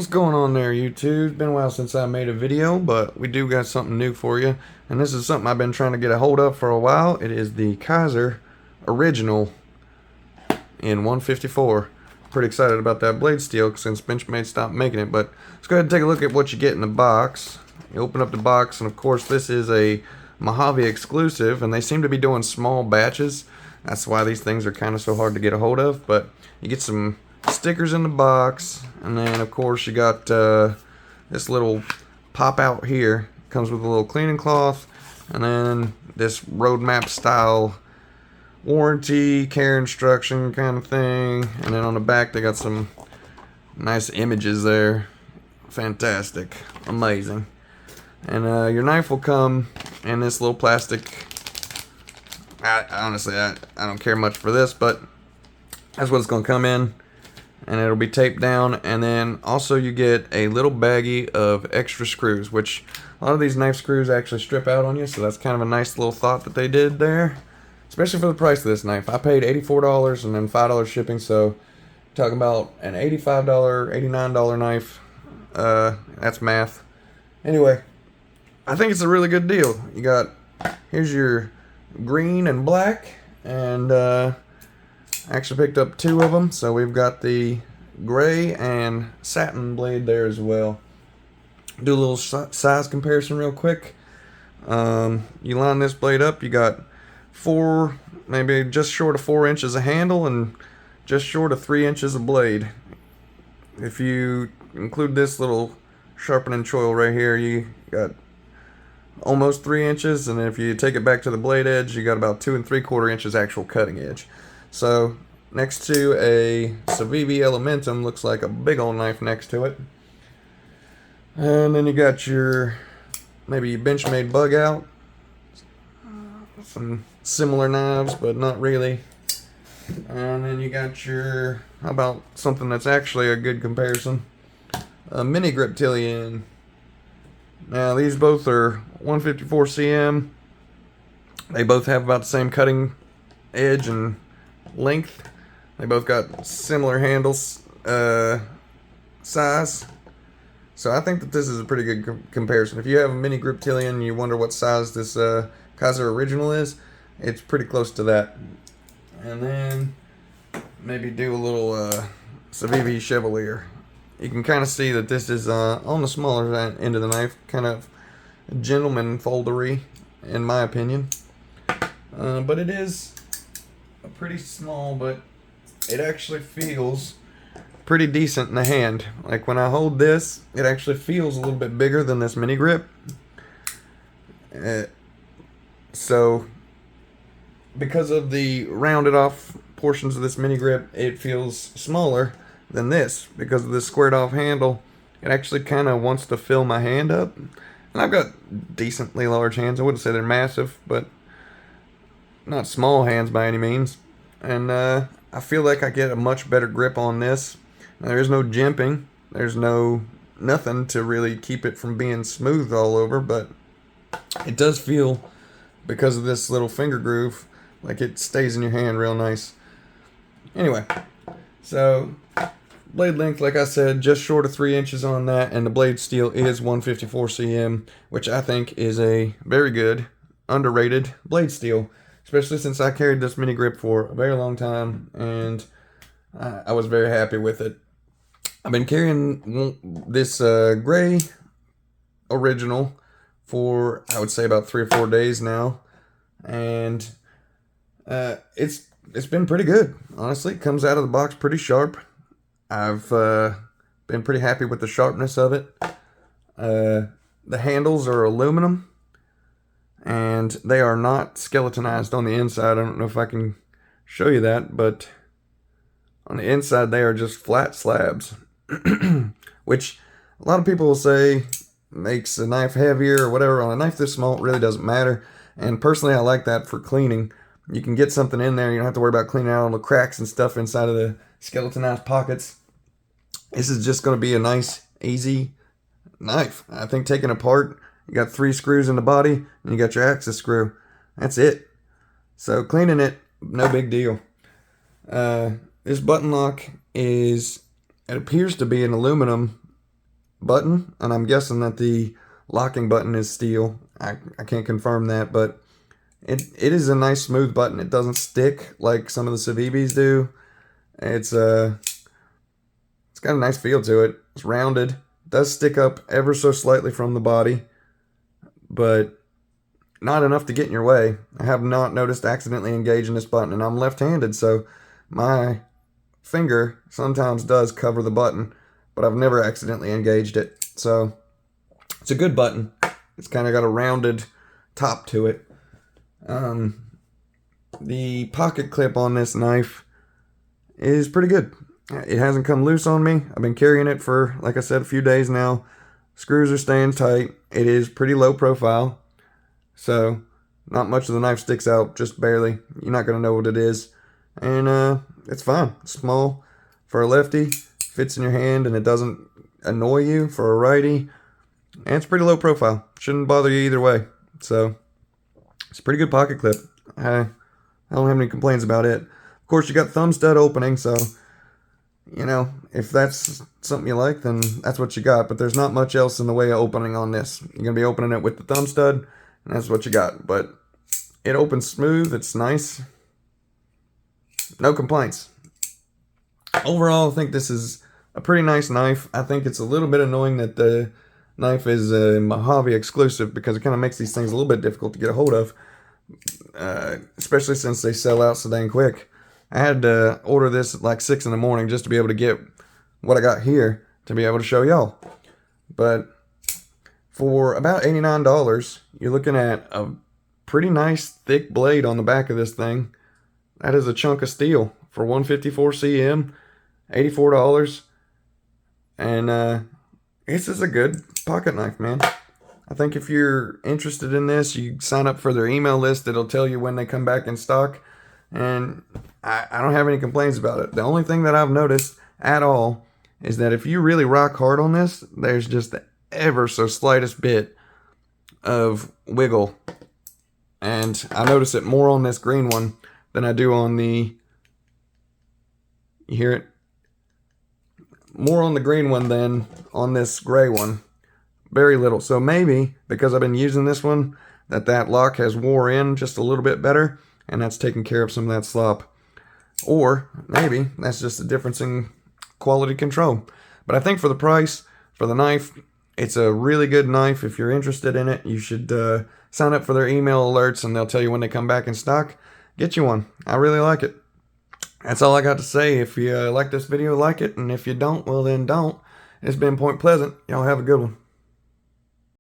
What's going on there, YouTube? It's been a while since I made a video, but we do got something new for you. And this is something I've been trying to get a hold of for a while. It is the Kizer original in 154. Pretty excited about that blade steel since Benchmade stopped making it. But let's go ahead and take a look at what you get in the box. You open up the box, and of course this is a Mojave exclusive, and they seem to be doing small batches. That's why these things are kind of so hard to get a hold of. But you get some stickers in the box, and then of course you got this little pop out here. Comes with a little cleaning cloth, and then this roadmap style warranty, care instruction kind of thing. And then on the back they got some nice images there. Fantastic, amazing. And your knife will come in this little plastic. Honestly, I don't care much for this, but that's what it's going to come in. And it'll be taped down. And then also you get a little baggie of extra screws, which a lot of these knife screws actually strip out on you. So that's kind of a nice little thought that they did there, especially for the price of this knife. I paid $84 and then $5 shipping. So talking about an $85, $89 knife. That's math. Anyway, I think it's a really good deal. You got, here's your green and black, and I actually picked up two of them, so we've got the gray and satin blade there as well. Do a little size comparison real quick. You line this blade up, you got maybe just short of 4 inches of handle and just short of 3 inches of blade. If you include this little sharpening choil right here, you got almost 3 inches, and if you take it back to the blade edge, you got about 2 3/4 inches actual cutting edge. So next to a Civivi Elementum, looks like a big old knife next to it. And then you got your maybe Benchmade bug out, some similar knives but not really. And then you got your, how about something that's actually a good comparison, a mini Griptilian. Now these both are 154 cm. They both have about the same cutting edge and length. They both got similar handles size. So I think that this is a pretty good comparison. If you have a mini Griptilian and you wonder what size this Kizer original is, it's pretty close to that. And then maybe do a little Civivi Chevalier. You can kind of see that this is on the smaller end of the knife, kind of gentleman foldery in my opinion. But it is a pretty small, but it actually feels pretty decent in the hand. Like when I hold this, it actually feels a little bit bigger than this mini grip. So because of the rounded off portions of this mini grip, it feels smaller than this. Because of this squared off handle, it actually kind of wants to fill my hand up. And I've got decently large hands. I wouldn't say they're massive, but not small hands by any means. And I feel like I get a much better grip on this. Now, there's no jimping. There's nothing to really keep it from being smooth all over, but it does feel, because of this little finger groove, like it stays in your hand real nice. Anyway, so blade length, like I said, just short of 3 inches on that, and the blade steel is 154 cm, which I think is a very good, underrated blade steel, especially since I carried this mini grip for a very long time, and I was very happy with it. I've been carrying this gray original for, I would say, about 3 or 4 days now, and it's been pretty good, honestly. It comes out of the box pretty sharp. I've been pretty happy with the sharpness of it. The handles are aluminum, and they are not skeletonized on the inside. I don't know if I can show you that, but on the inside they are just flat slabs, which a lot of people will say makes a knife heavier or whatever. On a knife this small, it really doesn't matter. And personally, I like that for cleaning. You can get something in there. You don't have to worry about cleaning out all the cracks and stuff inside of the skeletonized pockets. This is just going to be a nice, easy knife. I think taken apart, you got 3 screws in the body, and you got your axis screw. That's it. So cleaning it, no big deal. This button lock is, it appears to be an aluminum button, and I'm guessing that the locking button is steel. I can't confirm that, but it is a nice smooth button. It doesn't stick like some of the Civibis do. It's got a nice feel to it. It's rounded. It does stick up ever so slightly from the body, but not enough to get in your way. I have not noticed accidentally engaging this button, and I'm left-handed, so my finger sometimes does cover the button, but I've never accidentally engaged it. So it's a good button. It's kind of got a rounded top to it. The pocket clip on this knife is pretty good. It hasn't come loose on me. I've been carrying it for, like I said, a few days now. Screws are staying tight. It is pretty low profile, so not much of the knife sticks out, just barely. You're not going to know what it is. And it's fine. It's small for a lefty, fits in your hand, and it doesn't annoy you for a righty. And it's pretty low profile. Shouldn't bother you either way. So it's a pretty good pocket clip. I don't have any complaints about it. Of course, you got thumb stud opening, so you know, if that's something you like, then that's what you got. But there's not much else in the way of opening on this. You're going to be opening it with the thumb stud, and that's what you got. But it opens smooth. It's nice. No complaints. Overall, I think this is a pretty nice knife. I think it's a little bit annoying that the knife is a Mojave exclusive, because it kind of makes these things a little bit difficult to get a hold of, especially since they sell out so dang quick. I had to order this at like 6 in the morning just to be able to get what I got here to be able to show y'all. But for about $89, you're looking at a pretty nice thick blade on the back of this thing. That is a chunk of steel for 154 cm, $84. And this is a good pocket knife, man. I think if you're interested in this, you sign up for their email list. It'll tell you when they come back in stock. And I don't have any complaints about it. The only thing that I've noticed at all is that if you really rock hard on this, there's just the ever so slightest bit of wiggle. And I notice it more on this green one than I do on the, you hear it? More on the green one than on this gray one. Very little. So maybe because I've been using this one, that lock has wore in just a little bit better, and that's taking care of some of that slop. Or maybe that's just a difference in quality control. But I think for the price, for the knife, it's a really good knife. If you're interested in it, you should sign up for their email alerts, and they'll tell you when they come back in stock. Get you one. I really like it. That's all I got to say. If you like this video, like it. And if you don't, well then don't. It's been Point Pleasant. Y'all have a good one.